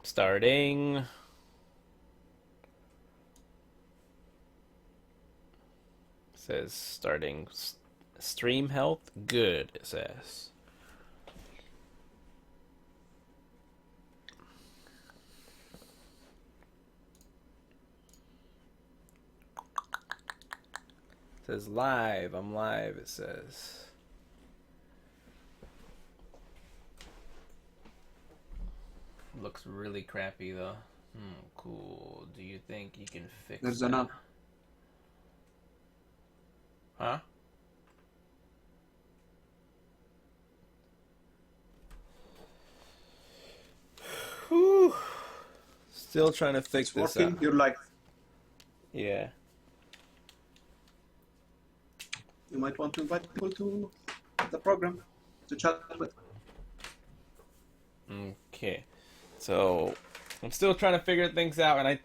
Starting. Says starting stream health. Good, it says. It says live. I'm live, it says. Looks really crappy though. Cool. Do you think you can fix There's that? enough. Huh? Whew. Still trying to fix It's this working. out. You're like, Yeah. you might want to invite people to the program to chat with. Okay. So I'm still trying to figure things out, and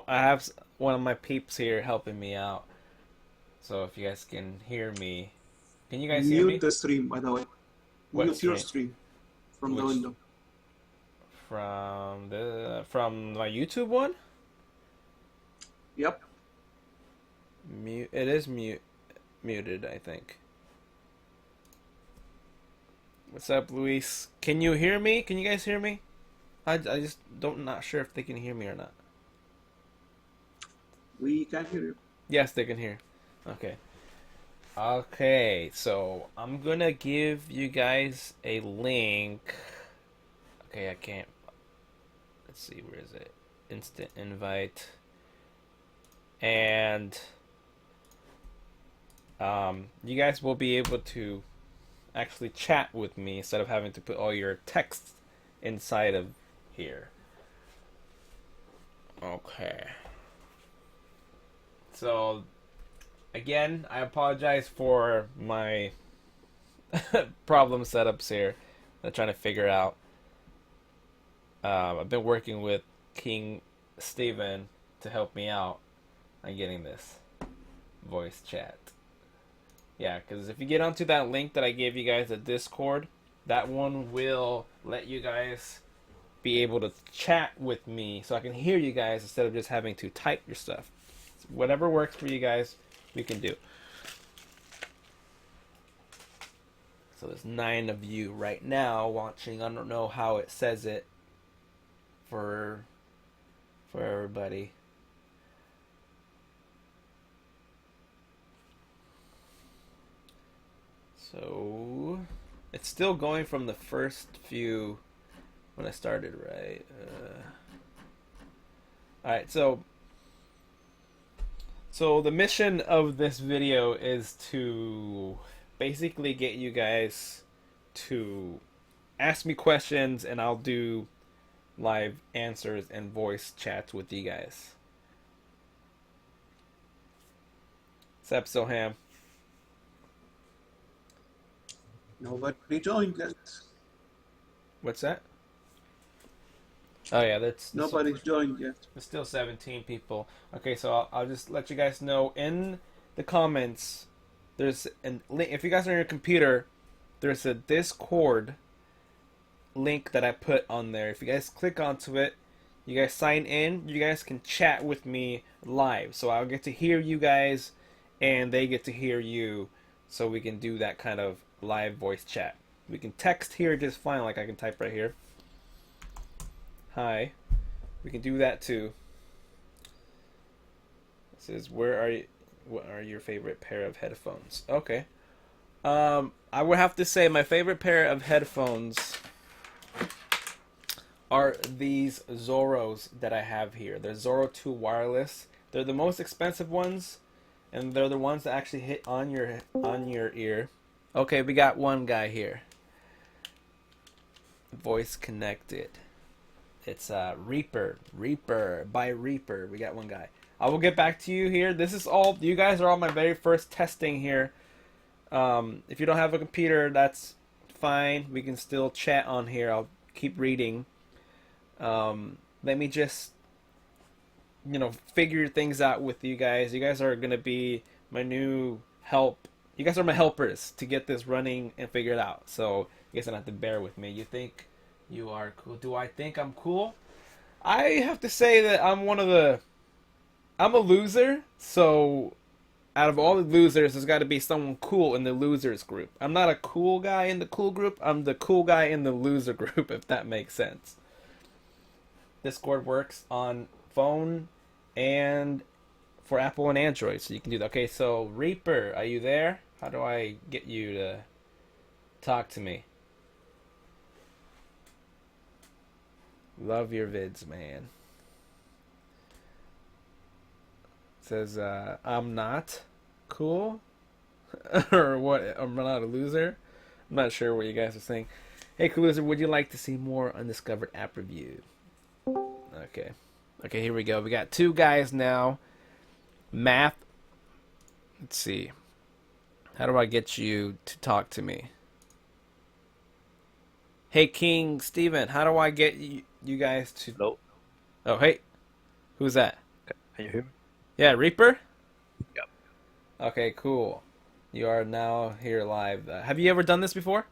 I have one of my peeps here helping me out. So if you guys can hear me, can you guys hear Mute me? the stream, by the way. What Mute your stream? stream from the Which window. from my YouTube one? Yep. Mute. It is muted, I think. What's up, Luis? Can you hear me? Can you guys hear me? I just not sure if they can hear me or not. We can hear you. Yes, they can hear. Okay. Okay, so I'm gonna give you guys a link. Okay, I can't. Let's see, where is it? Instant invite. And you guys will be able to actually chat with me instead of having to put all your text inside of here. Okay. So, again, I apologize for my problem setups here. I'm trying to figure out. I've been working with King Steven to help me out on getting this voice chat. Yeah, because if you get onto that link that I gave you guys at Discord, that one will let you guys be able to chat with me so I can hear you guys instead of just having to type your stuff. So whatever works for you guys, we can do. So there's 9 of you right now watching. I don't know how it says it for everybody. So it's still going from the first few when I started, right? Alright, so the mission of this video is to basically get you guys to ask me questions and I'll do live answers and voice chats with you guys. What's up, Soham? Nobody joined yet. What's that? Oh yeah, Nobody's joined yet. there's still 17 people. Okay, so I'll just let you guys know in the comments. There's a link. If you guys are on your computer, there's a Discord link that I put on there. If you guys click onto it, you guys sign in. You guys can chat with me live. So I'll get to hear you guys, and they get to hear you. So we can do that kind of live voice chat. We can text here just fine, like I can type right here. Hi. We can do that too. It says, "Where are you? What are your favorite pair of headphones?" Okay. I would have to say my favorite pair of headphones are these Zoros that I have here. They're Zoro 2 wireless. They're the most expensive ones, and they're the ones that actually hit on your ear. Okay, we got one guy here. Voice connected. It's Reaper by Reaper. We got one guy. I will get back to you here. This is all. You guys are all my very first testing here. If you don't have a computer, that's fine. We can still chat on here. I'll keep reading. Let me just, figure things out with you guys. You guys are gonna be my new help. You guys are my helpers to get this running and figure it out. So you guys don't have to bear with me. You think You are cool. Do I think I'm cool? I have to say that I'm a loser, so out of all the losers, there's got to be someone cool in the losers group. I'm not a cool guy in the cool group. I'm the cool guy in the loser group, if that makes sense. Discord works on phone and for Apple and Android, so you can do that. Okay, so Reaper, are you there? How do I get you to talk to me? Love your vids, man. It says I'm not cool or what? I'm not a loser. I'm not sure what you guys are saying. Hey, cool loser, would you like to see more undiscovered app review? Okay. Okay, here we go. We got two guys now. Math. Let's see. How do I get you to talk to me? Hey, King Steven, how do I get you guys to... Hello, Oh, hey. Who's that? can you hear me? Yeah, Reaper? Yep. Okay, cool. You are now here live. Have you ever done this before?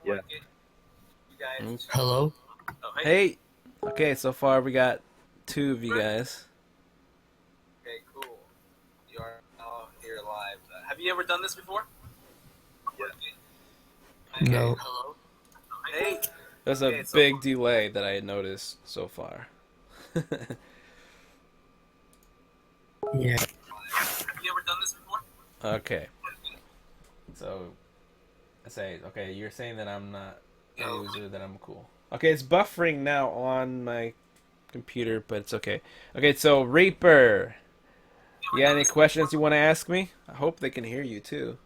Yeah. Hello? Hey. Okay, so far we got two of you guys. Okay, cool. You are now here live. Have you ever done this before? Yeah. Okay. No. Hello. Hey. There's a big delay that I had noticed so far. Yeah. Have you ever done this before? Okay. So, I say, okay, you're saying that I'm not a loser, that I'm cool. Okay, it's buffering now on my computer, but it's okay. Okay, so Reaper, you got any questions you want to ask me? I hope they can hear you too.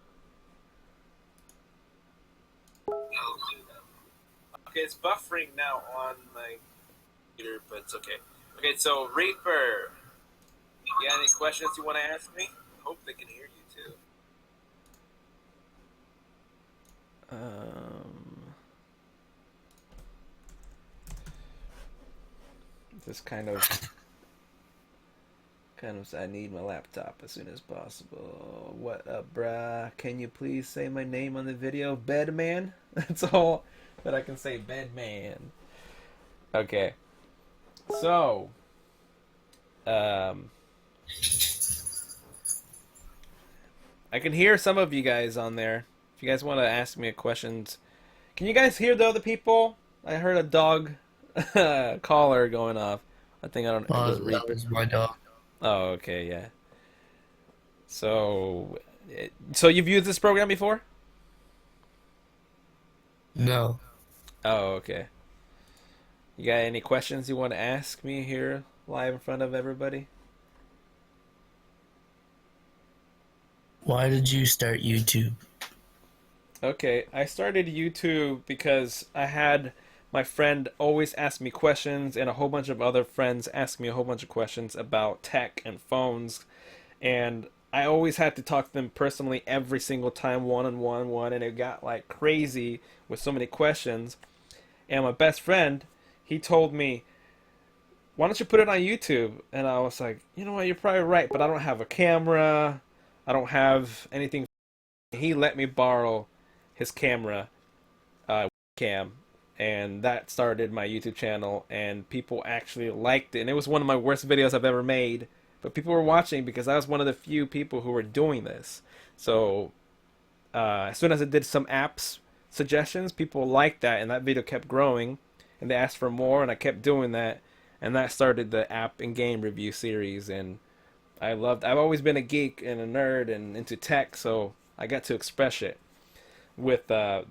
Okay, it's buffering now on my computer, but it's okay. Okay, so Reaper, you got any questions you want to ask me? I hope they can hear you too. This kind of I need my laptop as soon as possible. What up, bruh? Can you please say my name on the video? Bedman? That's all that I can say, Bedman. Okay. So, I can hear some of you guys on there. If you guys want to ask me a questions, can you guys hear the other people? I heard a dog collar going off. I think I don't. It was That Reaper. was my dog. Oh, okay, yeah. So, so you've used this program before? No. Oh, okay. You got any questions you want to ask me here live in front of everybody? Why did you start YouTube? Okay, I started YouTube because I had my friend always ask me questions, and a whole bunch of other friends ask me a whole bunch of questions about tech and phones, and I always had to talk to them personally every single time, one, and it got like crazy with so many questions. And my best friend, he told me, "Why don't you put it on YouTube?" And I was like, "You know what? You're probably right, but I don't have a camera. I don't have anything." He let me borrow his camera, cam, and that started my YouTube channel, and people actually liked it. And it was one of my worst videos I've ever made, but people were watching because I was one of the few people who were doing this. So as soon as I did some apps suggestions, people liked that, and that video kept growing, and they asked for more, and I kept doing that, and that started the app and game review series. And I've always been a geek and a nerd and into tech, so I got to express it with the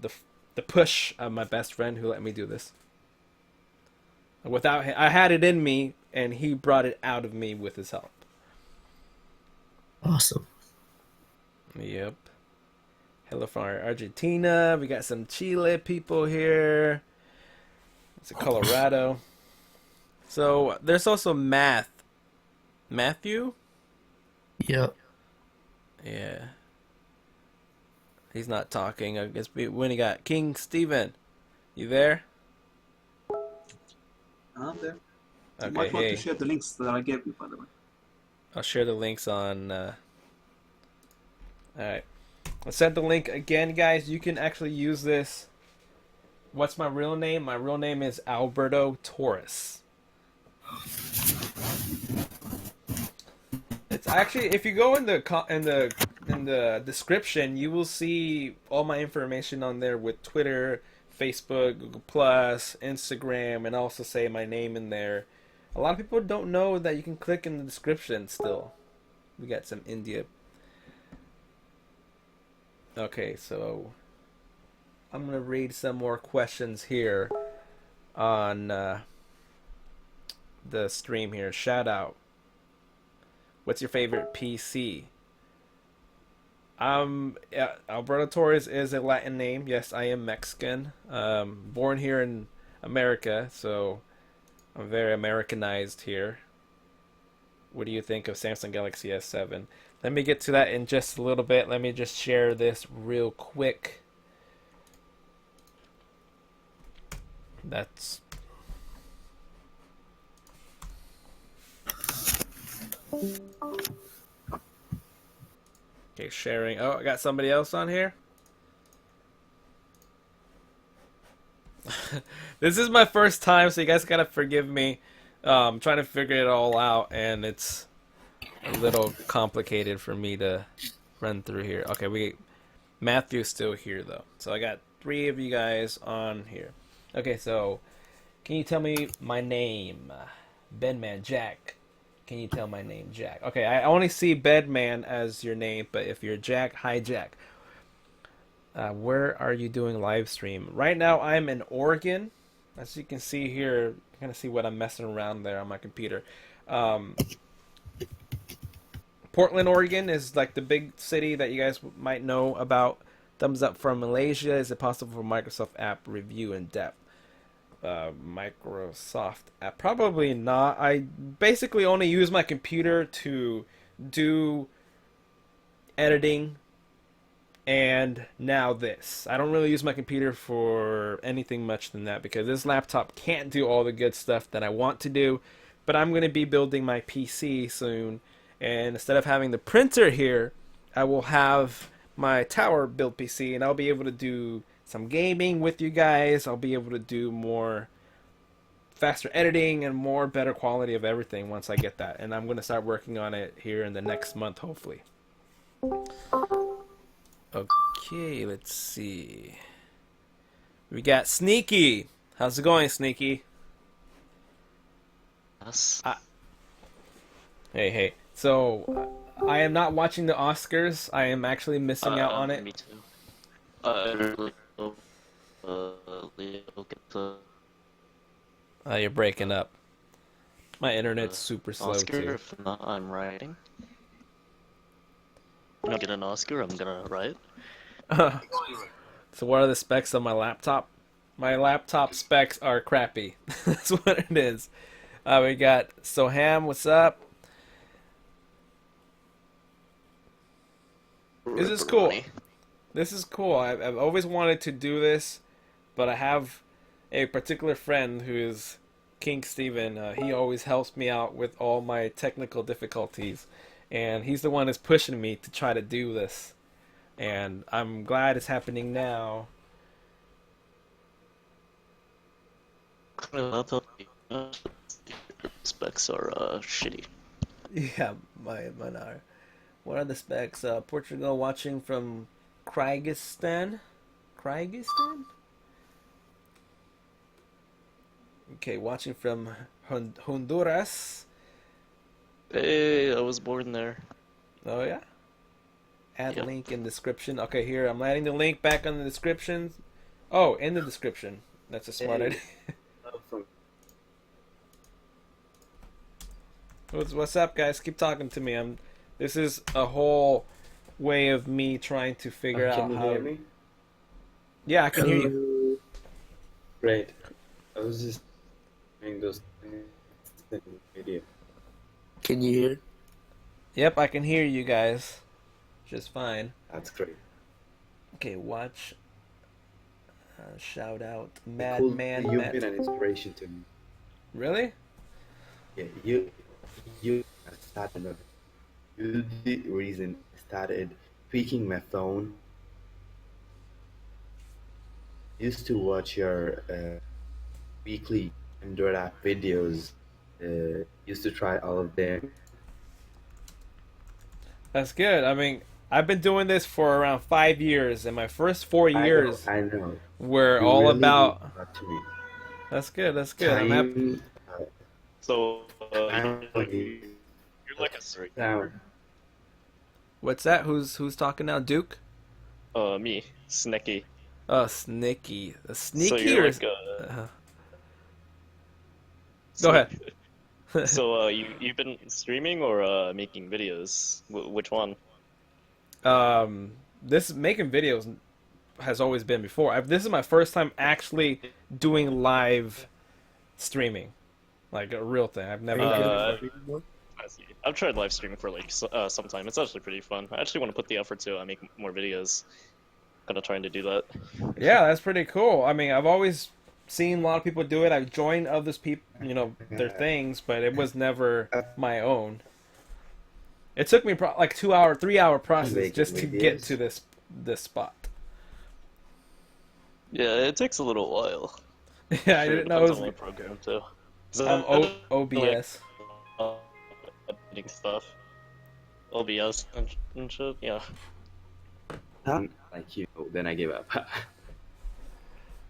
push of my best friend who let me do this. Without him, I had it in me, and he brought it out of me with his help. Awesome. Yep. Hello from Argentina. We got some Chile people here. It's Colorado. So there's also Matthew? Yep. Yeah. He's not talking. I guess when he got King Steven. You there? I'm there. You Okay, might want to hey. share the links that I gave you, by the way. I'll share the links on. Alright. I'll send the link again, guys. You can actually use this What's my real name? My real name is Alberto Torres. It's actually, if you go in the description, you will see all my information on there with Twitter, Facebook, Google Plus, Instagram, and also say my name in there. A lot of people don't know that you can click in the description still. We got some India. Okay, so I'm gonna read some more questions here on the stream here. Shout out. What's your favorite PC? Yeah, Alberto Torres is a Latin name. Yes, I am Mexican. Born here in America, so I'm very Americanized here. What do you think of Samsung Galaxy S7? Let me get to that in just a little bit. Let me just share this real quick. That's okay, sharing. Oh, I got somebody else on here. This is my first time, so you guys gotta forgive me. Trying to figure it all out, and it's a little complicated for me to run through here. Okay, Matthew's still here though, so I got 3 of you guys on here. Okay, so can you tell me my name? Bedman Jack. Can you tell my name, Jack? Okay, I only see Bedman as your name, but if you're Jack, hi Jack. Where are you doing live stream? Right now I'm in Oregon. As you can see here, you're gonna see what I'm messing around there on my computer. Portland, Oregon is like the big city that you guys might know about. Thumbs up from Malaysia. Is it possible for Microsoft app review in depth? Microsoft app? Probably not. I basically only use my computer to do editing and now this. I don't really use my computer for anything much than that because this laptop can't do all the good stuff that I want to do. But I'm going to be building my PC soon, and instead of having the printer here, I will have my tower built PC, and I'll be able to do some gaming with you guys. I'll be able to do more faster editing and more better quality of everything once I get that. And I'm going to start working on it here in the next month, hopefully. Okay, let's see. We got Sneaky. How's it going, Sneaky? Yes. Hey. So, I am not watching the Oscars. I am actually missing out on it. Me too. I really hope Leo gets a You're breaking up. My internet's super slow Oscar. too. If not, I'm writing. If I get an Oscar, I'm gonna write. So what are the specs on my laptop? My laptop specs are crappy. That's what it is. We got Soham, what's up? This is cool. This is cool. I've always wanted to do this, but I have a particular friend who is King Steven. He always helps me out with all my technical difficulties, and he's the one that's pushing me to try to do this. And I'm glad it's happening now. Specs are shitty. Yeah, mine are. What are the specs? Portugal watching from Kyrgyzstan? Kyrgyzstan? Okay, watching from Honduras. Hey, I was born there. Oh yeah? Add Yep. link in description. Okay, here, I'm adding the link back on the description. Oh, in the description. That's a smart idea. What's up, guys? Keep talking to me. This is a whole way of me trying to figure out Can you how. hear me? Yeah, I can hear you. Great. I was just doing those things in the video. Can you hear? Yep, I can hear you guys. Just fine. That's great. Okay, watch. Shout out, You've Madman been Matt. an inspiration to me. Really? Yeah, you started. You're the reason I started tweaking my phone. used to watch your weekly Android app videos. Used to try all of them. That's good. I mean, I've been doing this for around 5 years, and my first four I know, years I know. were You all really mean about. a lot to me. That's good. That's good. I'm happy. Time, So, time, you're like a sound. What's that? Who's talking now? Duke? me, Snecky. Oh, Sneaky. A So sneaky you're or? like a. Go ahead. So you've been streaming or making videos? Which one? This making videos has always been before. This is my first time actually doing live streaming, like a real thing. I've never done it before. I see. I've tried live streaming for like some time. It's actually pretty fun. I actually want to put the effort to make more videos. Gonna trying to do that. Yeah, that's pretty cool. I mean, I've always seen a lot of people do it. I've joined others people, their things, but it was never my own. It took me like 2 hour, 3 hour process Making just to get videos. to this spot. Yeah, it takes a little while. Yeah, I Sure, didn't know it depends on was what program too. 'Cause OBS. editing stuff, OBS and shit. Yeah. Like you, then I gave up.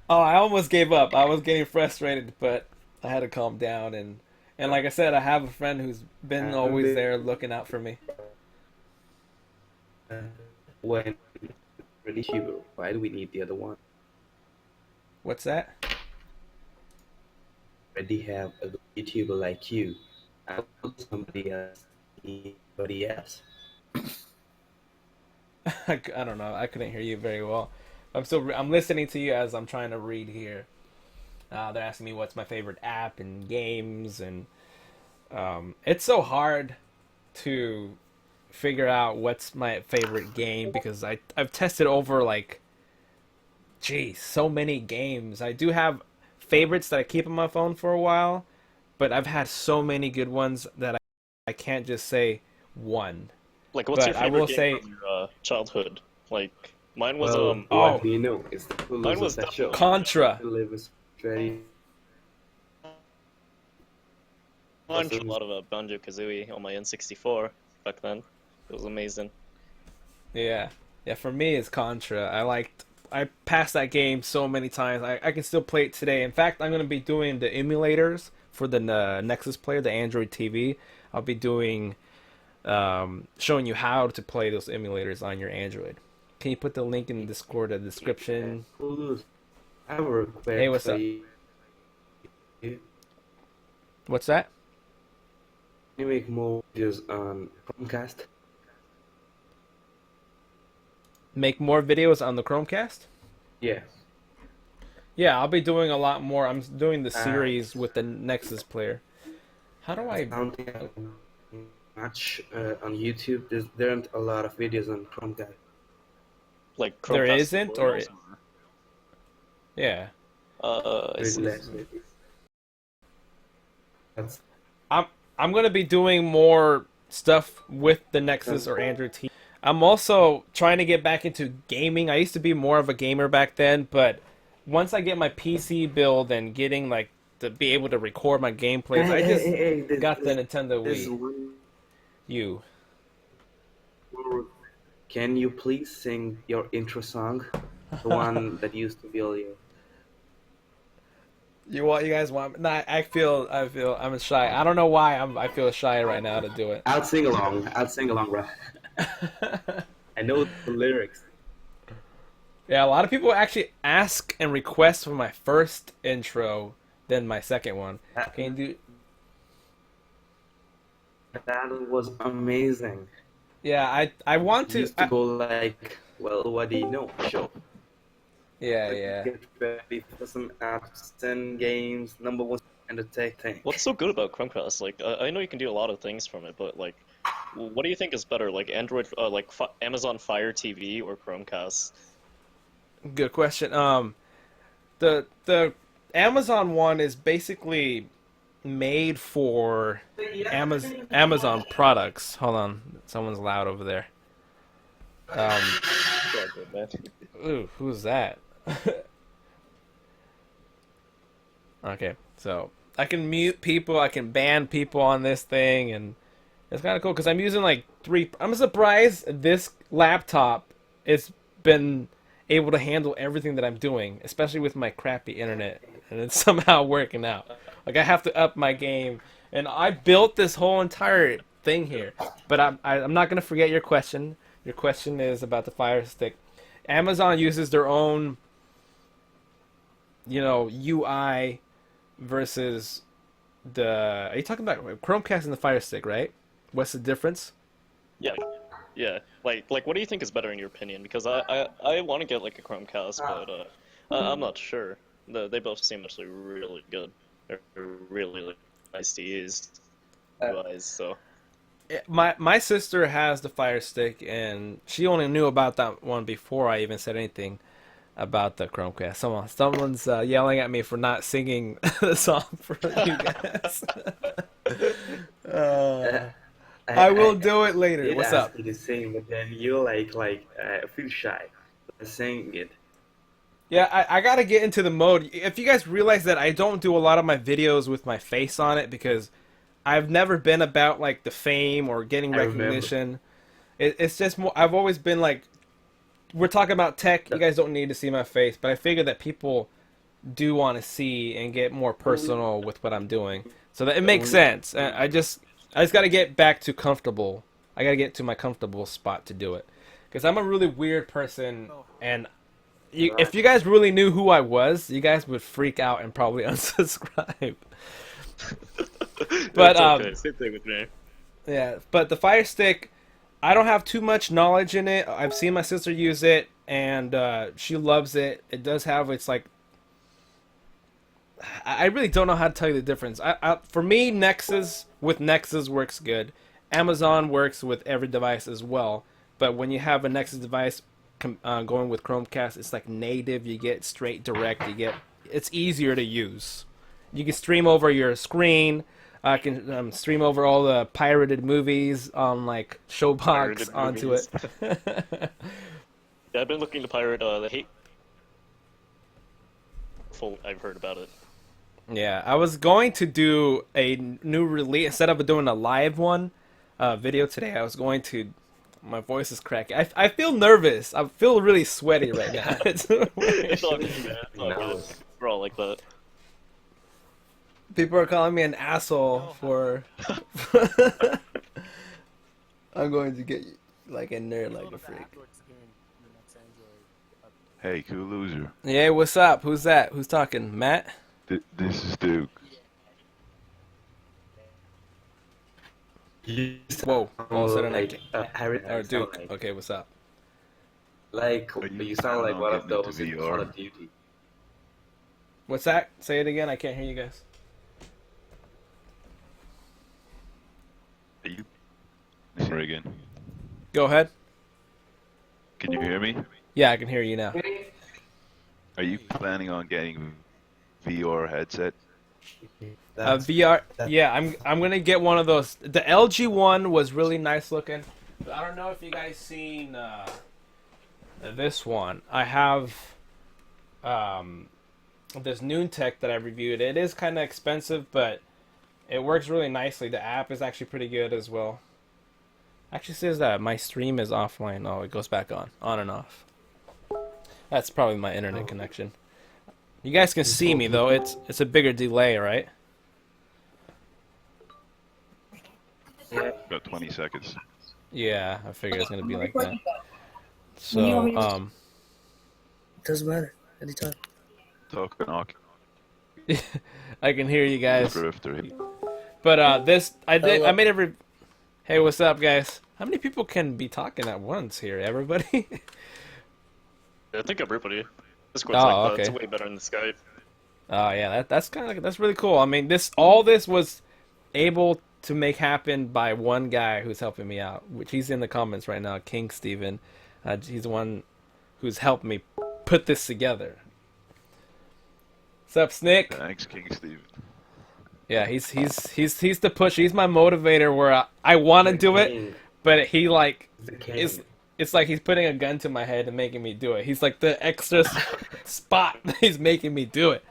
Oh, I almost gave up. I was getting frustrated, but I had to calm down and like I said, I have a friend who's been always there looking out for me. When really cheaper, why do we need the other one? What's that? Already have a good YouTuber like you. I want somebody else. Anybody else? I don't know. I couldn't hear you very well. I'm listening to you as I'm trying to read here. They're asking me what's my favorite app and games, and it's so hard to figure out what's my favorite game because I've tested over like, geez, so many games. I do have favorites that I keep on my phone for a while, but I've had so many good ones that I can't just say one. Like, what's But your I will favorite say- game from your childhood? Like, mine was Well, oh. what do you know? It's the Mine was that show. Contra. Delivers very I enjoyed a lot of Banjo Kazooie on my N64 back then. It was amazing. Yeah. Yeah, for me it's Contra. I passed that game so many times. I can still play it today. In fact, I'm going to be doing the emulators for the Nexus player, the Android TV. I'll be doing showing you how to play those emulators on your Android. Can you put the link in the Discord, the description? cool. I have a request. Hey, what's for up? you. Can What's that? you make more videos on Chromecast? Make more videos on the Chromecast? Yeah. Yeah, I'll be doing a lot more. I'm doing the series with the Nexus player. How do I... don't think much on YouTube. There aren't a lot of videos on Chromecast. Like, There Chromecast isn't, or... tutorials. Yeah. I see. Less videos. That's I'm gonna be doing more stuff with the Nexus or Android TV. I'm also trying to get back into gaming. I used to be more of a gamer back then, but once I get my PC build and getting like to be able to record my gameplays, I just got the Nintendo there's Wii one U. Can you please sing your intro song? The one that used to be all your... You guys want? Nah, I feel I'm shy. I don't know why I feel shy right now to do it. I'll sing along, bro. I know the lyrics. Yeah, a lot of people actually ask and request for my first intro than my second one. Can you do? That was amazing. Yeah, I want It to. used to go like, well, what do you know? Show. Yeah. Get ready for some apps and games. Number one and the tech thing. What's so good about Chromecast? Like, I know you can do a lot of things from it, but like, what do you think is better? Like Android, Amazon Fire TV or Chromecast? Good question. The Amazon one is basically made for Amazon products. Hold on, someone's loud over there. It's all good, man. Ooh, who's that? Okay, so I can mute people, I can ban people on this thing, and it's kind of cool because I'm using like three. I'm surprised this laptop has been able to handle everything that I'm doing, especially with my crappy internet, and it's somehow working out. Like I have to up my game, and I built this whole entire thing here. But I'm not gonna forget your question. Your question is about the Fire Stick. Amazon uses their own, UI versus the. Are you talking about Chromecast and the Fire Stick, right? What's the difference? Yeah, yeah. Like, what do you think is better in your opinion? Because I want to get like a Chromecast, but I'm not sure. They both seem actually really good. They're really like, nice to use, device. So My sister has the Fire Stick, and she only knew about that one before I even said anything about the Chromecast. Someone's yelling at me for not singing the song for you guys. I will do it later. did What's ask up? you to sing, but then you feel shy saying it. Yeah, I gotta get into the mode. If you guys realize that I don't do a lot of my videos with my face on it because I've never been about like the fame or getting I remember. recognition. It's just more. I've always been like, we're talking about tech. You guys don't need to see my face, but I figure that people do want to see and get more personal with what I'm doing, so that it makes sense. I just got to get back to comfortable. I got to get to my comfortable spot to do it, because I'm a really weird person, and if you guys really knew who I was, you guys would freak out and probably unsubscribe. But That's okay. Same thing with me. yeah, but the Fire Stick, I don't have too much knowledge in it. I've seen my sister use it, and she loves it. It does have its like. I really don't know how to tell you the difference. For me, Nexus works good. Amazon works with every device as well. But when you have a Nexus device going with Chromecast, it's like native. You get straight direct. It's easier to use. You can stream over your screen. I can stream over all the pirated movies on like Showbox Pirated onto movies. it. Yeah, I've been looking to pirate the hate. I've heard about it. Yeah, I was going to do a new release instead of doing a live one video today. I was going to. My voice is cracking. I feel nervous. I feel really sweaty right now. It's weird. It's all good, man. It's all No. good. We're all like that. People are calling me an asshole for. I'm going to get like a nerd like a freak. Hey, cool loser. Yeah, what's up? Who's that? Who's talking? Matt? This is Duke. You Whoa! All of a sudden, like Harry or Duke. Okay, what's up? You sound like one of those in Call of Duty. What's that? Say it again. I can't hear you guys. Are you Reagan? Go ahead. Can you hear me? Yeah, I can hear you now. Are you planning on getting VR headset? VR. Yeah, I'm gonna get one of those. The LG one was really nice looking. But I don't know if you guys seen this one. I have this Noontech that I reviewed. It is kind of expensive, but it works really nicely. The app is actually pretty good as well. Actually says that my stream is offline. Oh, it goes back on and off. That's probably my internet connection. You guys can see me though. It's a bigger delay, right? About 20 seconds. Yeah, I figured it's gonna be like that. So, Doesn't matter. Anytime. Talking off. I can hear you guys. Drifter. But I made every. Hey, what's up, guys? How many people can be talking at once here? Everybody? I think everybody. Discord's Oh, like that. okay. It's way better than Skype. Oh yeah, that's kind of that's really cool. I mean, all this was able to make happen by one guy who's helping me out, which he's in the comments right now, King Steven. He's the one who's helped me put this together. What's up, Snick? Thanks, King Steve. Yeah, he's the push. He's my motivator. Where I want to do it, but he like it's like he's putting a gun to my head and making me do it. He's like the extra spot. He's making me do it.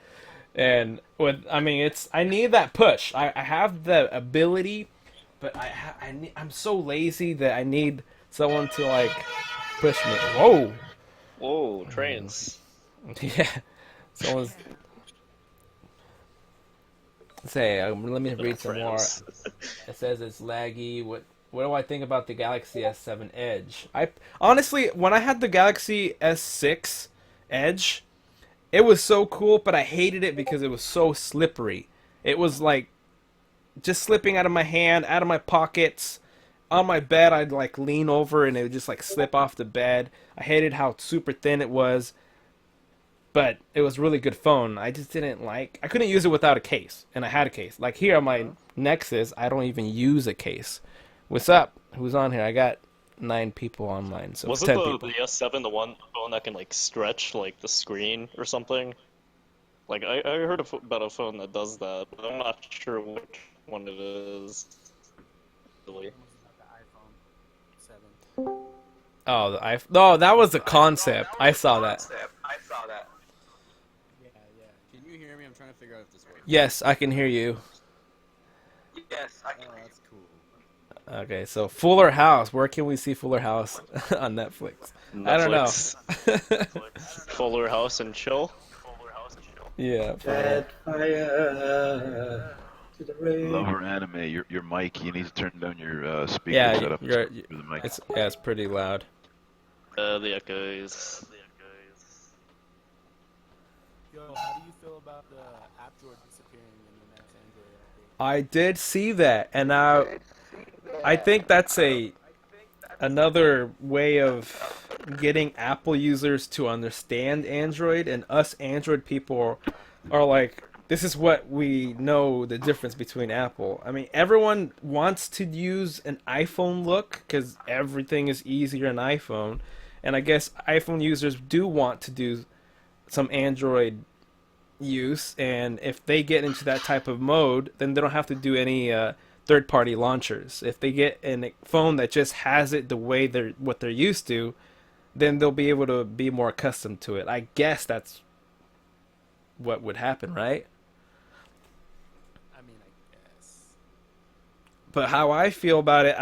And I mean, I need that push. I have the ability, but I'm so lazy that I need someone to like push me. Whoa, Whoa, trains. yeah, someone's say. Let me read some more. Friends. It says it's laggy. What do I think about the Galaxy S7 Edge? I honestly, when I had the Galaxy S6 Edge, it was so cool, but I hated it because it was so slippery. It was like just slipping out of my hand, out of my pockets. On my bed, I'd like lean over and it would just like slip off the bed. I hated how super thin it was, but it was a really good phone. I just didn't like. I couldn't use it without a case, and I had a case. Like here on my Nexus, I don't even use a case. What's up? Who's on here? I got 9 people online, so it's Wasn't 10 the people. S7 the one phone that can like stretch like the screen or something? Like I heard about a phone that does that, but I'm not sure which one it is. Really. Oh, no, that was the concept. I saw that. Yeah, yeah. Can you hear me? I'm trying to figure out if this works. Yes, I can hear you. Oh, that's cool. Okay, so Fuller House. Where can we see Fuller House on Netflix? I don't know. Netflix. Fuller House and Chill. Yeah. Set fire to the rain. Lover anime. Your mic. You need to turn down your speaker Yeah, setup for the mic. it's pretty loud. The echoes. Yo, how do you feel about the app drawer disappearing in the next Android update? I did see that, and I think that's another way of getting Apple users to understand Android, and us Android people are like, this is what we know the difference between Apple. I mean, everyone wants to use an iPhone look because everything is easier on iPhone, and I guess iPhone users do want to do some Android use, and if they get into that type of mode, then they don't have to do any third-party launchers. If they get a phone that just has it the way what they're used to, then they'll be able to be more accustomed to it. I guess that's what would happen, right? I mean, I guess. But how I feel about it,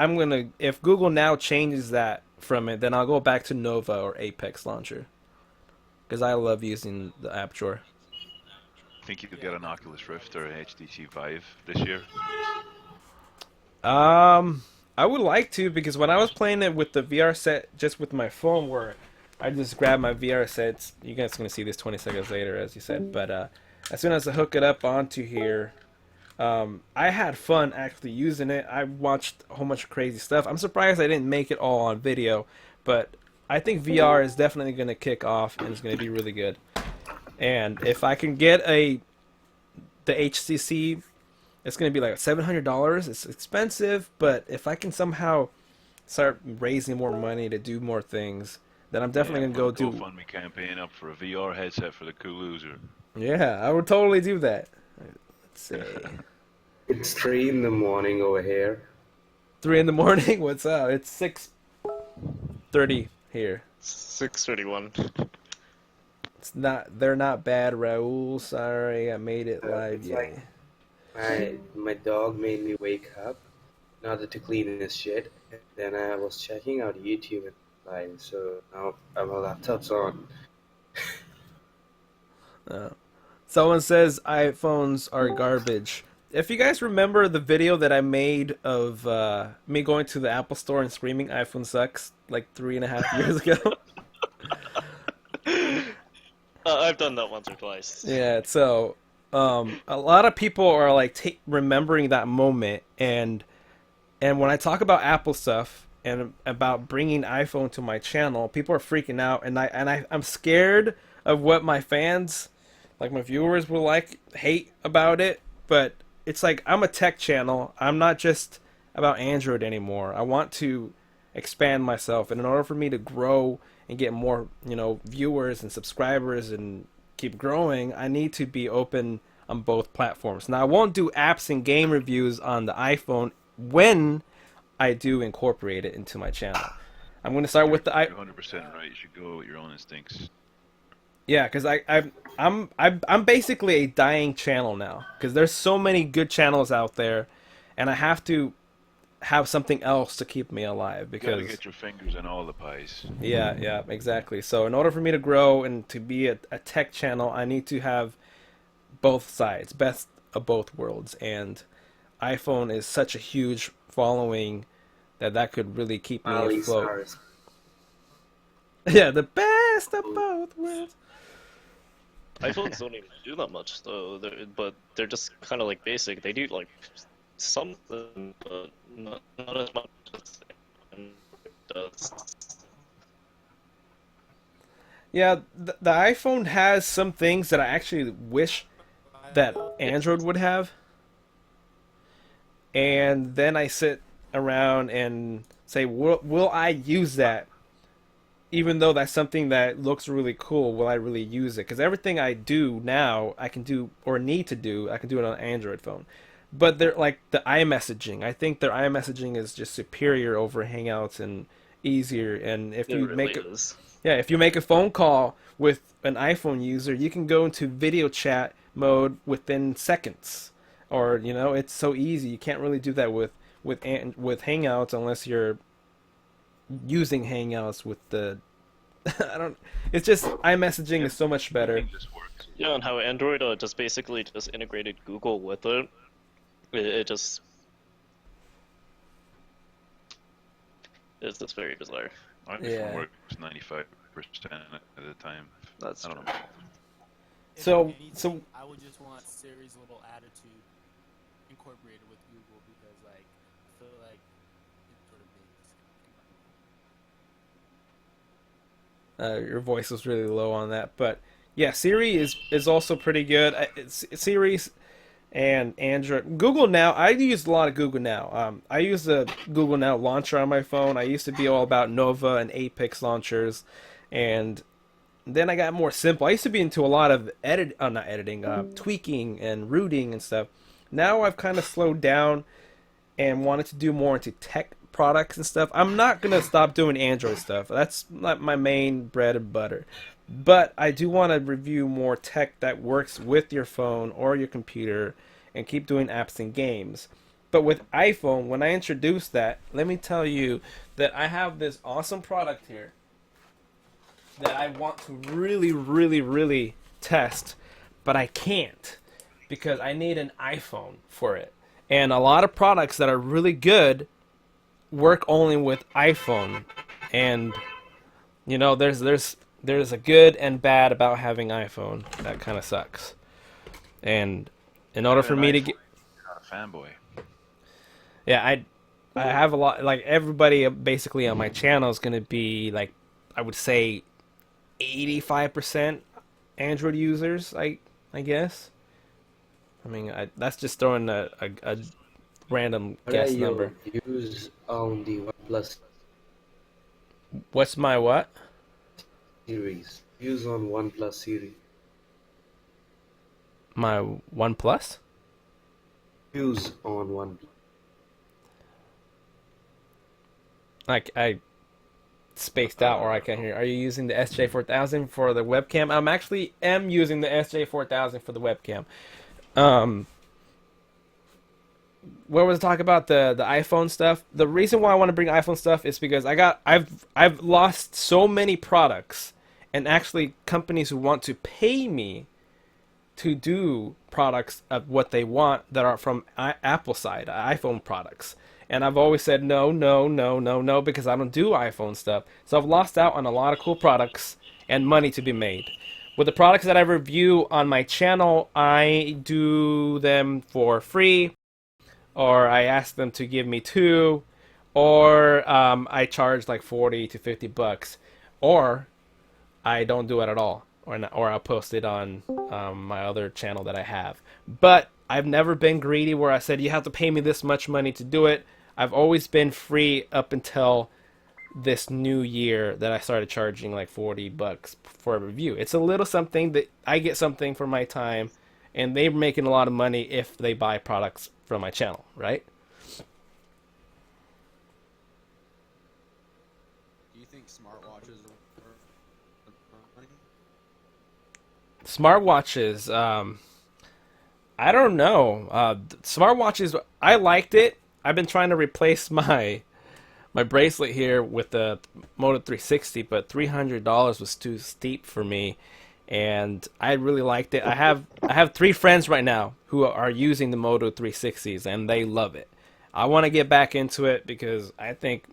if Google now changes that from it, then I'll go back to Nova or Apex Launcher. Because I love using the app drawer. Think you could get an Oculus Rift or an HTC Vive this year? I would like to, because when I was playing it with the VR set, just with my phone, where I just grabbed my VR sets, you guys are going to see this 20 seconds later, as you said, but as soon as I hook it up onto here, I had fun actually using it. I watched a whole bunch of crazy stuff. I'm surprised I didn't make it all on video, but I think VR is definitely going to kick off, and it's going to be really good. And if I can get the HTC, it's going to be like $700. It's expensive, but if I can somehow start raising more money to do more things, then I'm definitely going to go do... GoFundMe campaign up for a VR headset for the cool loser. Yeah, I would totally do that. Let's see. It's 3 in the morning over here. 3 in the morning? What's up? It's 6:30 here. 6:31. They're not bad, Raul. Sorry, I made it live. It's Yeah. like my dog made me wake up in order to clean his shit. And then I was checking out YouTube and live, so now my laptop's on. Someone says iPhones are garbage. If you guys remember the video that I made of me going to the Apple Store and screaming iPhone sucks like 3.5 years ago. I've done that once or twice. Yeah, so a lot of people are like remembering that moment, and when I talk about Apple stuff and about bringing iPhone to my channel, people are freaking out, and I'm scared of what my fans, like my viewers, will hate about it. But it's like, I'm a tech channel. I'm not just about Android anymore. I want to expand myself, and in order for me to grow and get more, viewers and subscribers and keep growing, I need to be open on both platforms. Now, I won't do apps and game reviews on the iPhone when I do incorporate it into my channel. I'm going to start with the You're 100% right. You should go with your own instincts. Yeah, because I'm basically a dying channel now because there's so many good channels out there, and I have to have something else to keep me alive You gotta because get your fingers in all the pies. yeah, exactly. So in order for me to grow and to be a tech channel, I need to have both sides, best of both worlds, and iPhone is such a huge following that could really keep me Miley afloat. Cyrus. Yeah, the best of both worlds. iPhones don't even do that much though, but they're just kind of like basic. They do like something, but not as much as Android does. Yeah, the iPhone has some things that I actually wish that Android would have. And then I sit around and say, will I use that? Even though that's something that looks really cool, will I really use it? Because everything I do now, I can do or need to do, I can do it on an Android phone. But they're like the iMessaging. I think their iMessaging is just superior over Hangouts and easier. And if It you really make it, is. yeah, if you make a phone call with an iPhone user, you can go into video chat mode within seconds. Or, it's so easy. You can't really do that with Hangouts unless you're using Hangouts with the I don't it's just iMessaging is so much better. Everything just works. Yeah, and how Android just basically just integrated Google with it. It just it's just very bizarre. My Yeah. iPhone works 95% at the time. That's I don't true. know. If So anything, I would just want Siri's little attitude incorporated with Google because, like, I feel like it sort of makes. your voice was really low on that, but yeah, Siri is also pretty good. Siri and Android. Google Now, I use a lot of Google Now. I use the Google Now launcher on my phone. I used to be all about Nova and Apex launchers, and then I got more simple. I used to be into a lot of not editing, tweaking and rooting and stuff. Now I've kind of slowed down and wanted to do more into tech products and stuff. I'm not gonna stop doing Android stuff. That's not my main bread and butter. But I do want to review more tech that works with your phone or your computer and keep doing apps and games. But with iPhone, when I introduced that, let me tell you that I have this awesome product here that I want to really, really, really test, but I can't because I need an iPhone for it. And a lot of products that are really good work only with iPhone. And there's a good and bad about having iPhone. That kind of sucks. And in order for me to get, You're not a fanboy. yeah, I have a lot, like everybody basically on my channel is going to be like, I would say 85% Android users, I guess. I mean, that's just throwing a random What are guess your number. views on the OnePlus What's my what? series? Views on OnePlus series. My OnePlus? Views on OnePlus. Like I spaced out or I can't hear. Are you using the SJ4000 for the webcam? I'm actually using the SJ4000 for the webcam. Where was talk about the iPhone stuff? The reason why I want to bring iPhone stuff is because I've lost so many products and actually companies who want to pay me to do products of what they want that are from Apple side, iPhone products. And I've always said no, no, no, no, no, because I don't do iPhone stuff. So I've lost out on a lot of cool products and money to be made. With the products that I review on my channel, I do them for free, or I ask them to give me two, or I charge like 40 to 50 bucks, or I don't do it at all, or I'll post it on my other channel that I have. But I've never been greedy where I said you have to pay me this much money to do it. I've always been free up until this new year that I started charging like 40 bucks for a review. It's a little something that I get something for my time, and they're making a lot of money if they buy products from my channel, right? Do you think smartwatches are money? Smartwatches. I don't know. Smartwatches. I liked it. I've been trying to replace my bracelet here with the Moto 360, but $300 was too steep for me, and I really liked it. I have 3 friends right now who are using the Moto 360s, and they love it. I want to get back into it because I think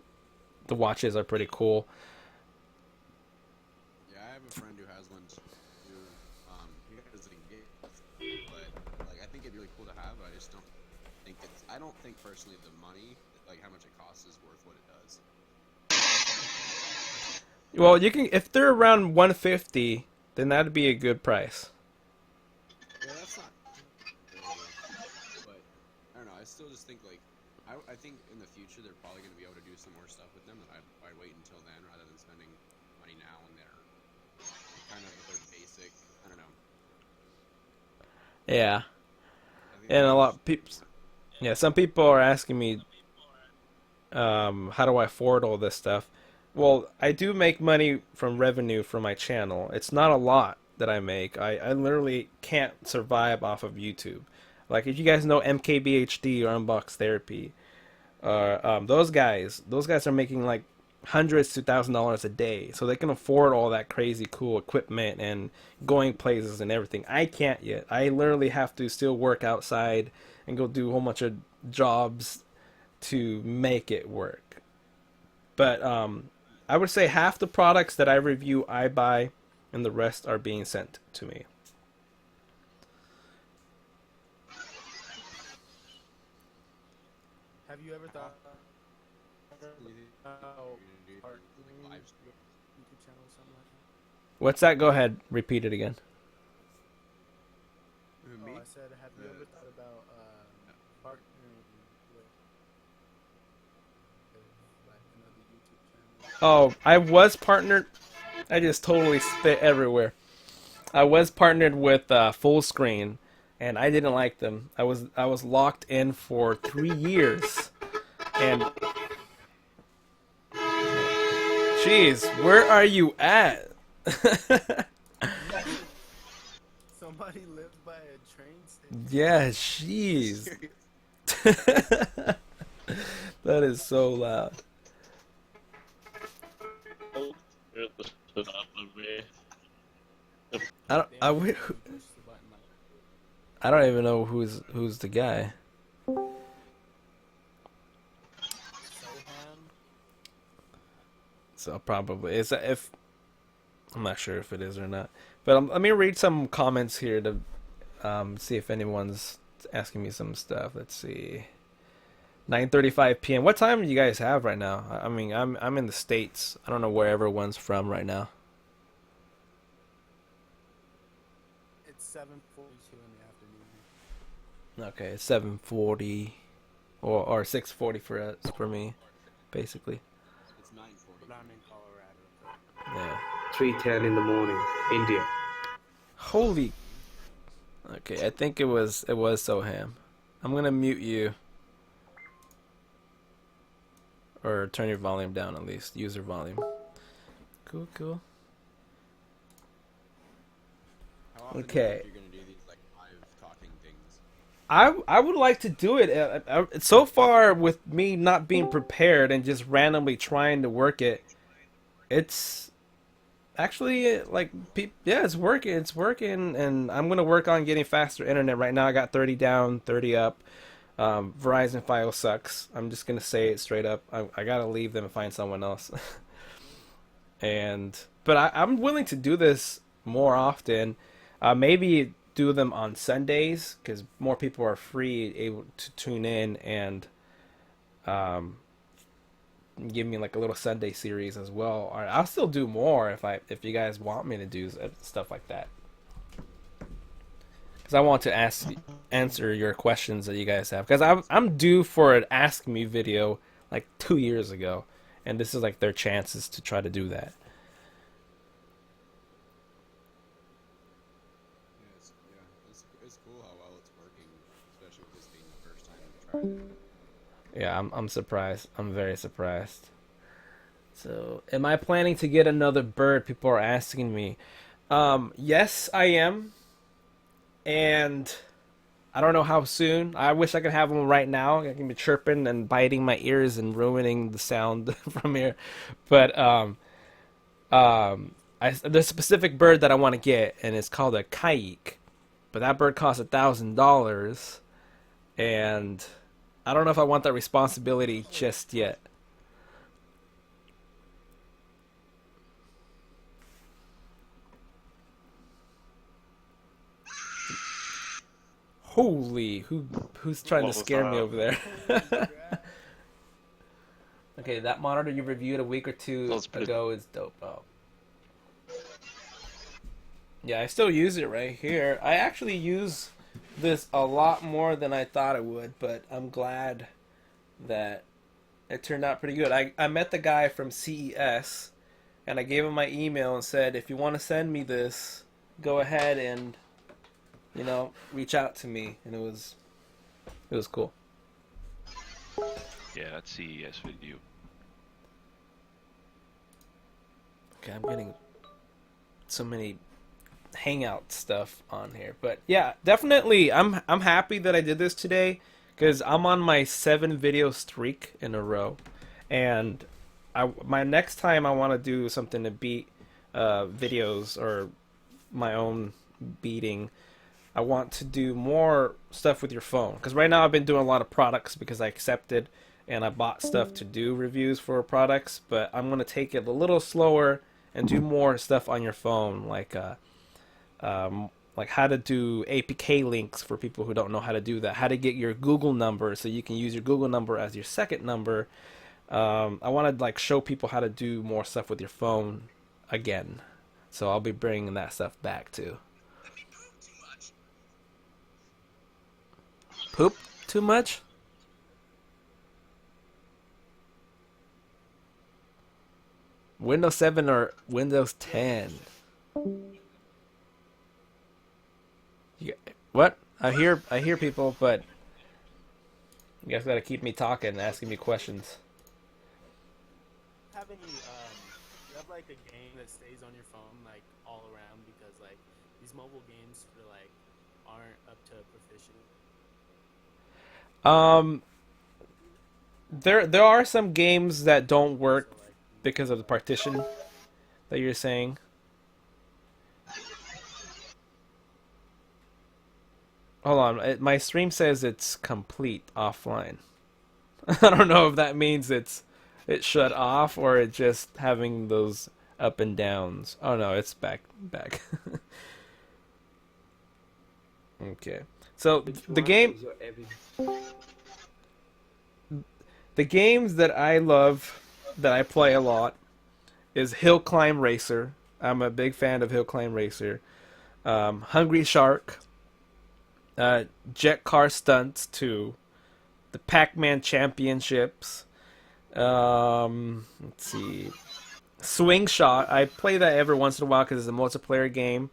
the watches are pretty cool. Yeah, I have a friend who has one too. He has a gift, but like I think it'd be really cool to have. But I just don't think it's. I don't think personally the money, like how much it costs, is worth what it does. Well, you can if they're around 150, then that'd be a good price. Yeah, that's not. But I don't know. I still just think like I think in the future they're probably going to be able to do some more stuff with them. And I'd wait until then rather than spending money now when they're kind of they're basic. I don't know. Yeah, I think and a they're lot of just- people. Yeah, some people are asking me, how do I afford all this stuff? Well, I do make money from revenue from my channel. It's not a lot that I make. I literally can't survive off of YouTube. Like if you guys know MKBHD or Unbox Therapy, those guys are making like hundreds to $1,000 a day, so they can afford all that crazy cool equipment and going places and everything. I can't yet. I literally have to still work outside and go do a whole bunch of jobs to make it work. But I would say half the products that I review I buy, and the rest are being sent to me. Have you ever thought about Like live YouTube channel or something like that? What's that? Go ahead. Repeat it again. Who, Oh, me? I said, have you ever thought about partnering with like another YouTube channel? Oh, I was partnered. I just totally spit everywhere. I was partnered with Fullscreen, and I didn't like them. I was locked in for 3 years, and jeez, where are you at? Somebody lives by a train station. Yeah, jeez. That is so loud. Oh, you're the shit out of me. I don't. I, wi- Push the button like I don't even know who's the guy. Soham. So probably is that if I'm not sure if it is or not. But let me read some comments here to see if anyone's asking me some stuff. Let's see. 9:35 p.m. What time do you guys have right now? I mean, I'm in the States. I don't know where everyone's from right now. It's 7:42 in the afternoon. Okay, it's 7:40 or 6:40 for us for me, basically. It's 9:40. But I'm in Colorado. Yeah. 3:10 in the morning, India. Holy. Okay, I think it was Soham. I'm gonna mute you. Or turn your volume down at least. User volume. Cool, cool. How often Okay. do you think you're gonna do these like live talking things? I would like to do it. So far, with me not being prepared and just randomly trying to work it, it's actually like yeah, it's working. It's working, and I'm gonna work on getting faster internet. Right now, I got 30 down, 30 up. Verizon File sucks. I'm just gonna say it straight up. I gotta leave them and find someone else. But I'm willing to do this more often. Maybe do them on Sundays because more people are free, able to tune in and give me like a little Sunday series as well. Or I'll still do more if you guys want me to do stuff like that. Because I want to answer your questions that you guys have. Because I'm due for an Ask Me video like 2 years ago, and this is like their chances to try to do that. It's cool how well it's working, especially with this being the first time you tried it. Yeah, I'm surprised. I'm very surprised. So, am I planning to get another bird? People are asking me. Yes, I am, and I don't know how soon. I wish I could have them right now. I can be chirping and biting my ears and ruining the sound from here. But there's a specific bird that I want to get, and it's called a kayik. But that bird costs $1,000, and I don't know if I want that responsibility just yet. Holy, who's trying What to was scare me that? over there? Okay, that monitor you reviewed a week or two That was pretty- ago is dope. Oh. Yeah, I still use it right here. I actually use this a lot more than I thought I would, but I'm glad that it turned out pretty good. I met the guy from CES, and I gave him my email and said, if you want to send me this, go ahead and, reach out to me. And it was cool. Yeah, that's CES video. Okay, I'm getting so many hangout stuff on here, but yeah, definitely I'm happy that I did this today because I'm on my 7 video streak in a row, and my next time I want to do something to beat videos or my own beating. I want to do more stuff with your phone because right now I've been doing a lot of products because I accepted and I bought stuff to do reviews for products, but I'm gonna take it a little slower and do more stuff on your phone, like how to do APK links for people who don't know how to do that, how to get your Google number so you can use your Google number as your second number. I want to show people how to do more stuff with your phone again, so I'll be bringing that stuff back too. Poop too much? Windows 7 or Windows 10? What? I hear people, but you guys gotta keep me talking and asking me questions. Have any you have like a game that stays on your phone like all around because like these mobile games for like aren't up to proficient. There are some games that don't work because of the partition that you're saying. Hold on, my stream says it's complete offline. I don't know if that means it shut off or it just having those up and downs. Oh no, it's back. Okay. So the games that I love, that I play a lot, is Hill Climb Racer. I'm a big fan of Hill Climb Racer. Hungry Shark. Jet Car Stunts 2. The Pac-Man Championships. Let's see. Swing Shot. I play that every once in a while because it's a multiplayer game.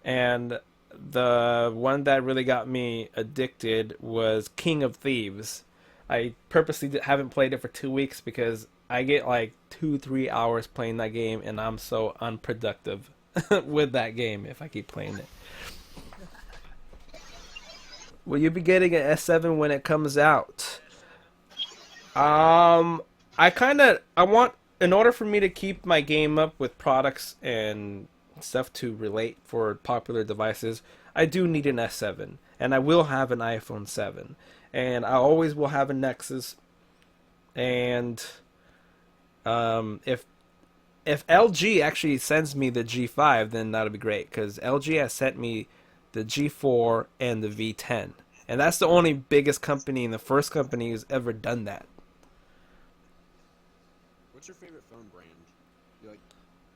And the one that really got me addicted was King of Thieves. I purposely haven't played it for 2 weeks because I get like 2-3 hours playing that game and I'm so unproductive with that game if I keep playing it. Will you be getting an S7 when it comes out? I want, in order for me to keep my game up with products and stuff to relate for popular devices, I do need an S7, and I will have an iPhone 7, and I always will have a Nexus, and if LG actually sends me the G5, then that'll be great, because LG has sent me the G4 and the V10, and that's the only biggest company and the first company who's ever done that. What's your favorite phone brand? You like?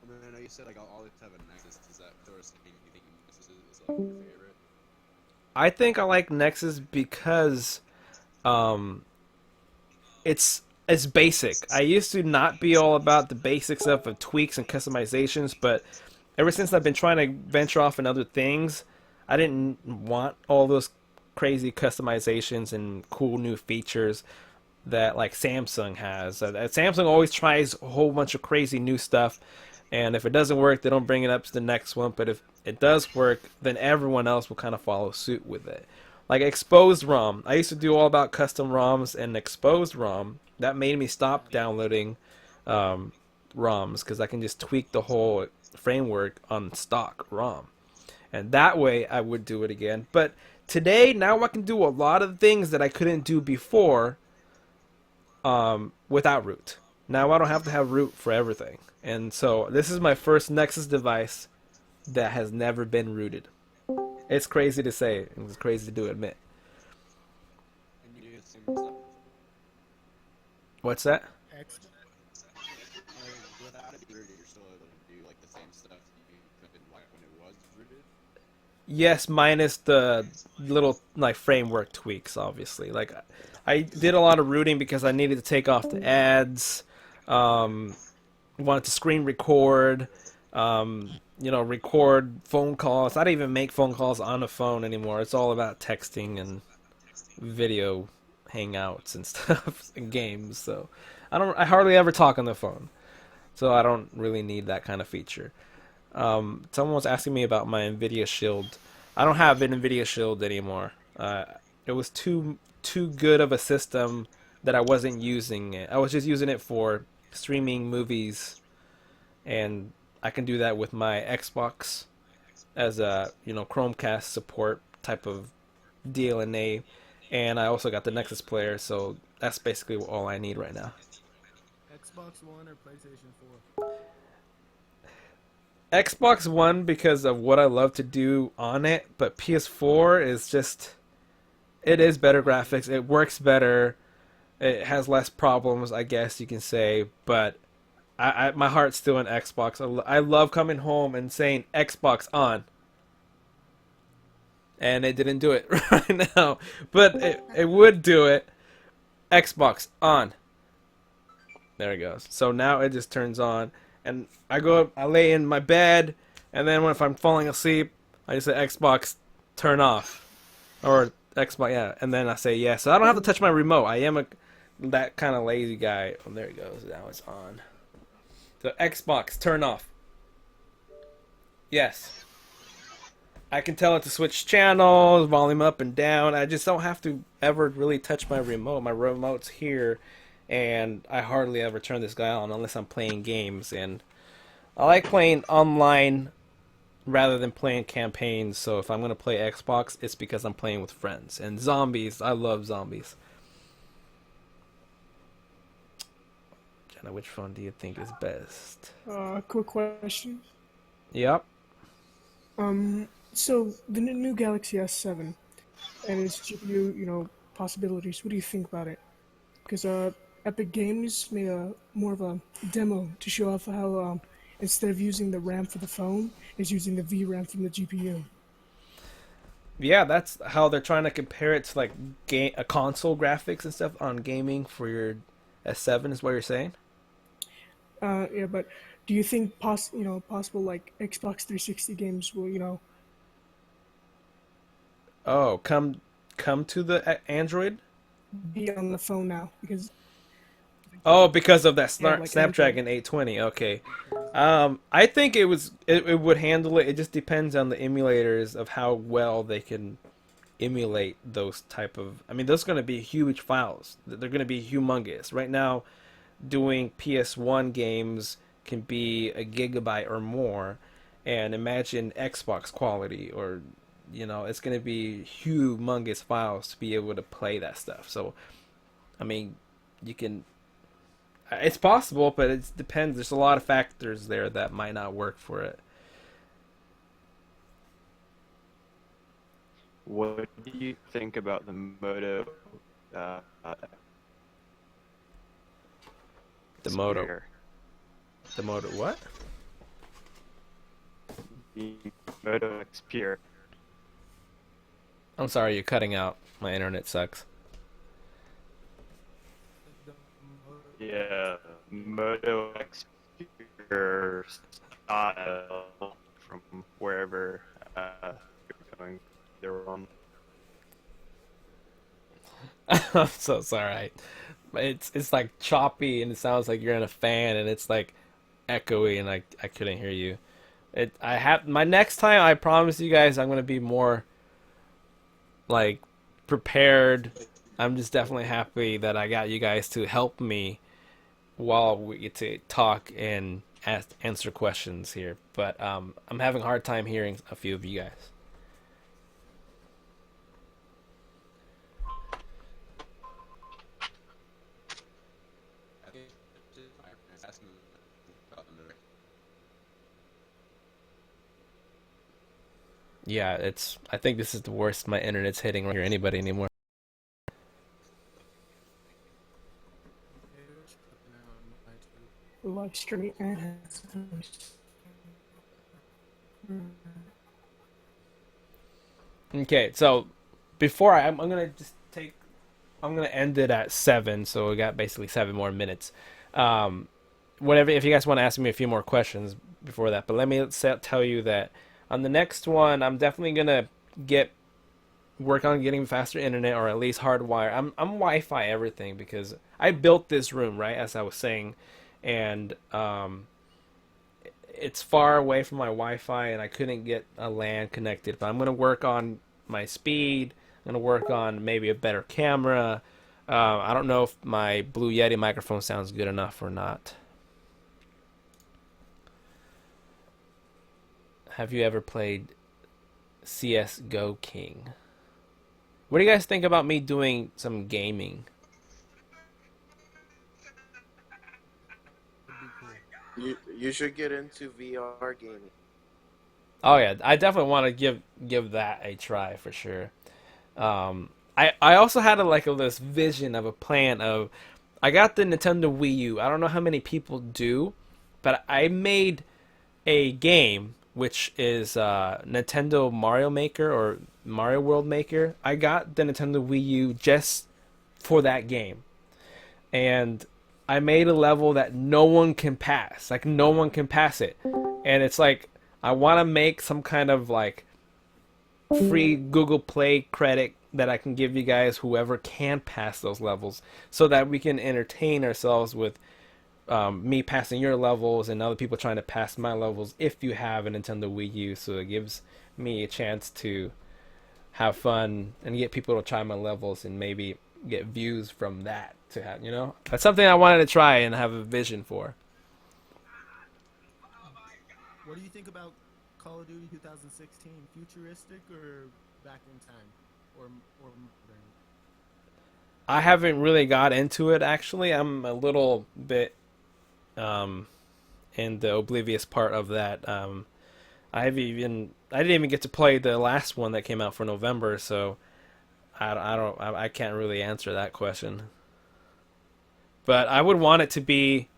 I mean, I know you said like I'll always have a Nexus. Does that throw us? You think Nexus is like your favorite? I think I like Nexus because it's basic. I used to not be all about the basic stuff of tweaks and customizations, but ever since I've been trying to venture off in other things, I didn't want all those crazy customizations and cool new features that like Samsung has. Samsung always tries a whole bunch of crazy new stuff And if it doesn't work, they don't bring it up to the next one. But if it does work, then everyone else will kind of follow suit with it. Like exposed ROM. I used to do all about custom ROMs, and exposed ROM, that made me stop downloading ROMs because I can just tweak the whole framework on stock ROM. And that way I would do it again. But today, now I can do a lot of things that I couldn't do before without root. Now I don't have to have root for everything. And so this is my first Nexus device that has never been rooted. It's crazy to say. It's crazy to admit. And you do the same stuff. What's that? X- Like, without it being rooted, you're still able to do like the same stuff you could like when it was rooted. Yes, minus the little like framework tweaks, obviously. Like I did a lot of rooting because I needed to take off the ads, wanted to screen record, record phone calls. I don't even make phone calls on a phone anymore. It's all about texting and video hangouts and stuff and games. So I hardly ever talk on the phone. So I don't really need that kind of feature. Someone was asking me about my NVIDIA Shield. I don't have an NVIDIA Shield anymore. It was too good of a system that I wasn't using it. I was just using it for streaming movies, and I can do that with my Xbox as a Chromecast support type of DLNA, and I also got the Nexus player, so that's basically all I need right now. Xbox One or PlayStation 4? Xbox One because of what I love to do on it, but PS4 is just, it is better graphics. It works better. It has less problems, I guess you can say, but my heart's still in Xbox. I love coming home and saying Xbox on. And it didn't do it right now, but it would do it. Xbox on. There it goes. So now it just turns on. And I go up, I lay in my bed, and then if I'm falling asleep, I just say Xbox turn off. Or Xbox, yeah. And then I say yes. So I don't have to touch my remote. I am that kind of lazy guy. Oh, there it goes. Now it's on. So Xbox turn off. Yes. I can tell it to switch channels, volume up and down. I just don't have to ever really touch my remote. My remote's here. And I hardly ever turn this guy on unless I'm playing games. And I like playing online rather than playing campaigns. So if I'm going to play Xbox, it's because I'm playing with friends. And zombies, I love zombies. Jenna, which phone do you think is best? Quick question. Yep. So the new Galaxy S7 and its GPU, possibilities. What do you think about it? Because Epic Games made more of a demo to show off how instead of using the RAM for the phone, it's using the VRAM from the GPU. Yeah, that's how they're trying to compare it to like console graphics and stuff on gaming for your S7 is what you're saying? Yeah, but do you think possible like Xbox 360 games will Oh, come to the Android? be on the phone now? Because Oh, because of that like Snapdragon 820. Okay. I think it would handle it. It just depends on the emulators of how well they can emulate those type of. I mean, those are going to be huge files. They're going to be humongous. Right now, doing PS1 games can be a gigabyte or more, and imagine Xbox quality or it's going to be humongous files to be able to play that stuff. So, I mean, you can. It's possible, but it depends. There's a lot of factors there that might not work for it. What do you think about the Moto? The Moto. Spear? The Moto what? The Moto Xperia. I'm sorry, you're cutting out. My internet sucks. Yeah, Moto Xperia style from wherever you're going. They're on. I'm so sorry. It's like choppy and it sounds like you're in a fan and it's like echoey and I couldn't hear you. I have my next time. I promise you guys, I'm gonna be more like prepared. I'm just definitely happy that I got you guys to help me while we get to talk and answer questions here. But I'm having a hard time hearing a few of you guys. Yeah, it's. I think this is the worst my internet's hitting right here anybody anymore. Live streaming and Okay, so before I'm gonna just take. I'm gonna end it at 7, so we got basically 7 more minutes. Whatever, if you guys want to ask me a few more questions before that, but let me tell you that on the next one, I'm definitely gonna work on getting faster internet or at least hardwire. I'm Wi-Fi everything because I built this room, right, as I was saying, and it's far away from my Wi-Fi and I couldn't get a LAN connected. But I'm gonna work on my speed. I'm gonna work on maybe a better camera. I don't know if my Blue Yeti microphone sounds good enough or not. Have you ever played CS:GO King? What do you guys think about me doing some gaming? You should get into VR gaming. Oh yeah, I definitely want to give that a try for sure. I also had this vision of a plan of I got the Nintendo Wii U. I don't know how many people do, but I made a game which is Nintendo Mario Maker or Mario World Maker. I got the Nintendo Wii U just for that game, and I made a level that no one can pass. Like no one can pass it, and it's like I want to make some kind of like free Google Play credit that I can give you guys, whoever can pass those levels, so that we can entertain ourselves with me passing your levels and other people trying to pass my levels if you have a Nintendo Wii U. So it gives me a chance to have fun and get people to try my levels and maybe get views from that to have, that's something I wanted to try and have a vision for. What do you think about Call of Duty 2016? Futuristic or back in time, or modern? I haven't really got into it actually. I'm a little bit in the oblivious part of that. I didn't even get to play the last one that came out for November, so I can't really answer that question. But I would want it to be.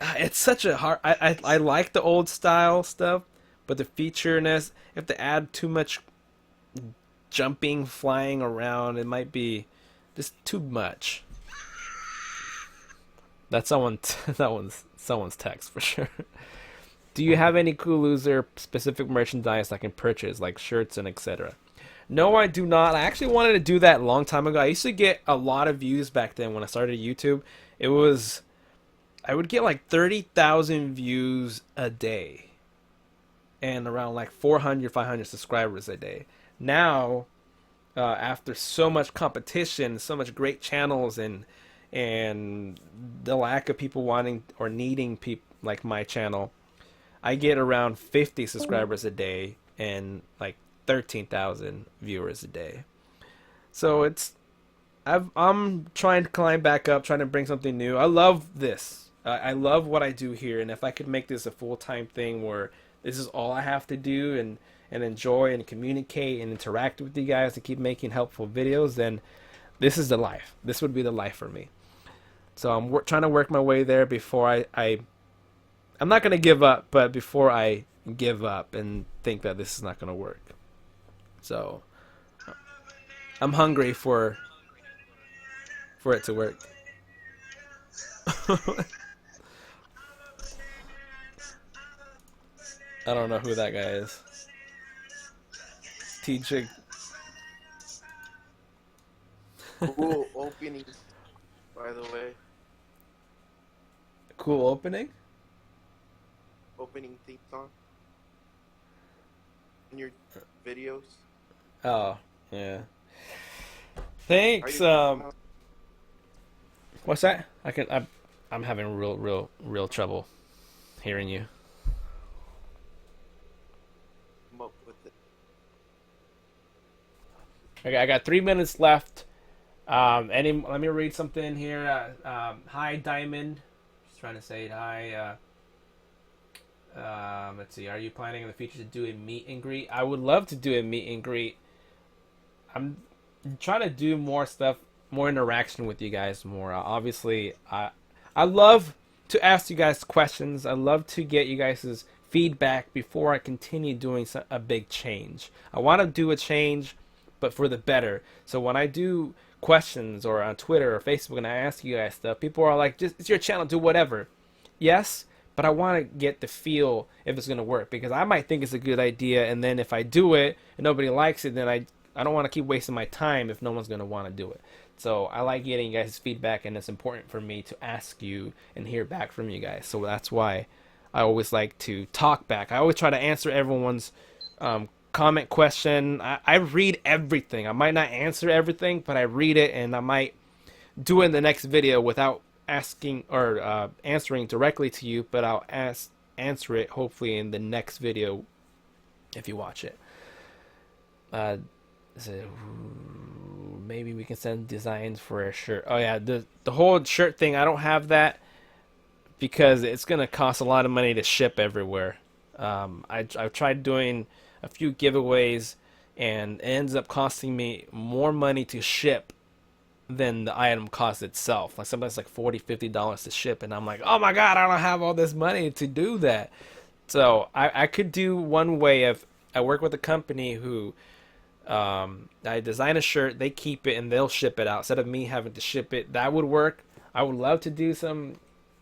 It's such a hard. I like the old style stuff, but the featureness, if they add too much jumping, flying around, it might be just too much. That's someone's text for sure. Do you have any cool loser specific merchandise I can purchase, like shirts and etc.? No, I do not. I actually wanted to do that a long time ago. I used to get a lot of views back then when I started YouTube. I would get like 30,000 views a day and around like 400, 500 subscribers a day. Now, after so much competition, so much great channels, and the lack of people wanting or needing people like my channel, I get around 50 subscribers a day and like 13,000 viewers a day. So I'm trying to climb back up, trying to bring something new. I love this. I love what I do here, and if I could make this a full-time thing where this is all I have to do and enjoy and communicate and interact with you guys to keep making helpful videos, then this is the life. This would be the life for me. So I'm trying to work my way there before I'm not going to give up, but before I give up and think that this is not going to work. So I'm hungry for it to work. I don't know who that guy is. TJ. Cool opening, by the way. Cool opening. Opening theme song in your videos. Oh, yeah. Are Thanks. you What's that? I'm having real trouble hearing you. come up with it? Okay, I got 3 minutes left. Let me read something here. Hi, Diamond. Just trying to say hi. Let's see. Are you planning in the future to do a meet and greet? I would love to do a meet and greet. I'm trying to do more stuff, more interaction with you guys more. Obviously, I love to ask you guys questions. I love to get you guys' feedback before I continue doing a big change. I want to do a change, but for the better. So when I do questions or on Twitter or Facebook and I ask you guys stuff, people are like, just it's your channel, do whatever. Yes, but I want to get the feel if it's going to work, because I might think it's a good idea, and then if I do it and nobody likes it, then I don't want to keep wasting my time if no one's going to want to do it. So I like getting you guys' feedback, and it's important for me to ask you and hear back from you guys. So that's why I always like to talk back. I always try to answer everyone's comment, question. I read everything. I might not answer everything, but I read it, and I might do it in the next video without asking or answering directly to you, but I'll answer it hopefully in the next video if you watch it. So maybe we can send designs for a shirt. Oh yeah, the whole shirt thing, I don't have that because it's gonna cost a lot of money to ship everywhere. I've tried doing a few giveaways, and it ends up costing me more money to ship than the item cost itself. Like sometimes like $40-50 to ship, and I'm like, oh my god, I don't have all this money to do that. So I could do one way of, I work with a company who I design a shirt, they keep it, and they'll ship it out instead of me having to ship it. That would work. I would love to do some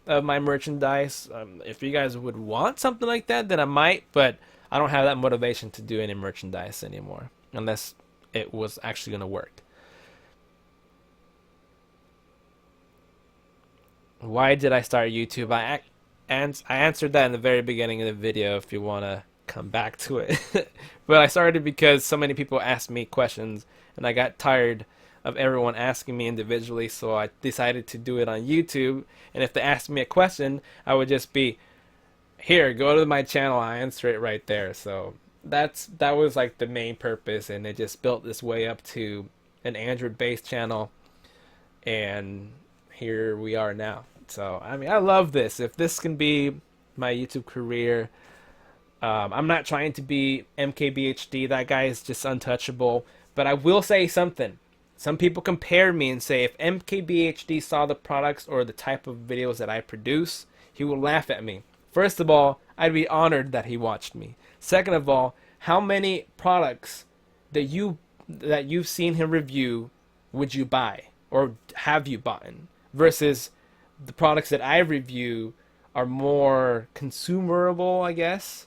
of my merchandise. If you guys would want something like that, then I might, but I don't have that motivation to do any merchandise anymore unless it was actually going to work. Why did I start YouTube? I answered that in the very beginning of the video if you want to come back to it. But I started because so many people asked me questions, and I got tired of everyone asking me individually, so I decided to do it on YouTube. And if they asked me a question, I would just be, here, go to my channel, I answer it right there. So that was like the main purpose, and it just built this way up to an Android-based channel, and here we are now. So I mean, I love this. If this can be my YouTube career, I'm not trying to be MKBHD. That guy is just untouchable. But I will say something. Some people compare me and say if MKBHD saw the products or the type of videos that I produce, he will laugh at me. First of all, I'd be honored that he watched me. Second of all, how many products that you've seen him review would you buy or have you bought? Versus the products that I review are more consumerable, I guess,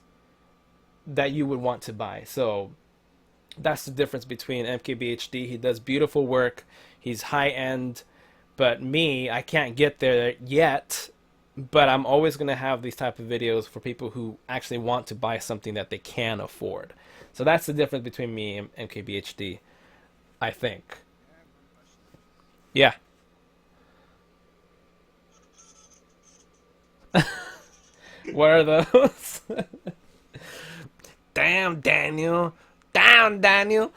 that you would want to buy. So that's the difference between MKBHD. He does beautiful work. He's high end. But me, I can't get there yet. But I'm always going to have these type of videos for people who actually want to buy something that they can afford. So that's the difference between me and MKBHD, I think. Yeah. What are those? Damn, Daniel. Down, Daniel.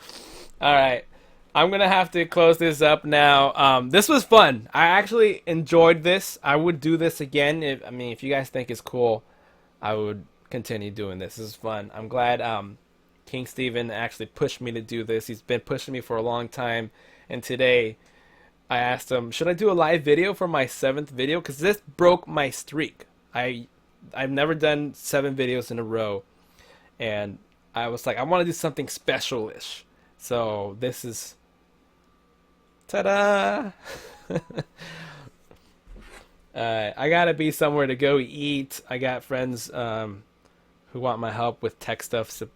All right. I'm going to have to close this up now. This was fun. I actually enjoyed this. I would do this again. If you guys think it's cool, I would continue doing this. This is fun. I'm glad King Steven actually pushed me to do this. He's been pushing me for a long time. And today I asked him, should I do a live video for my 7th video? Because this broke my streak. I've never done 7 videos in a row. And I was like, I want to do something special-ish. So this is... Ta-da! I gotta be somewhere to go eat. I got friends who want my help with tech stuff. So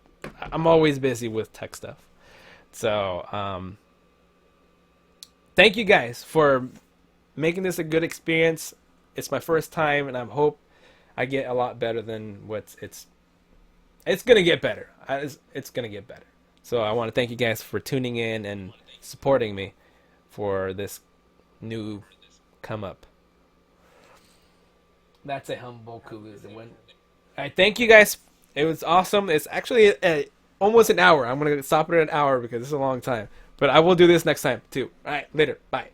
I'm always busy with tech stuff. So thank you guys for making this a good experience. it's my first time, and I hope I get a lot better than what's it's gonna get better. It's gonna get better. So I want to thank you guys for tuning in and supporting me for this new come up. That's a humble is the win. All right, thank you guys. It was awesome. It's actually almost an hour. I'm gonna stop it at an hour because it's a long time. But I will do this next time too. All right, later. Bye.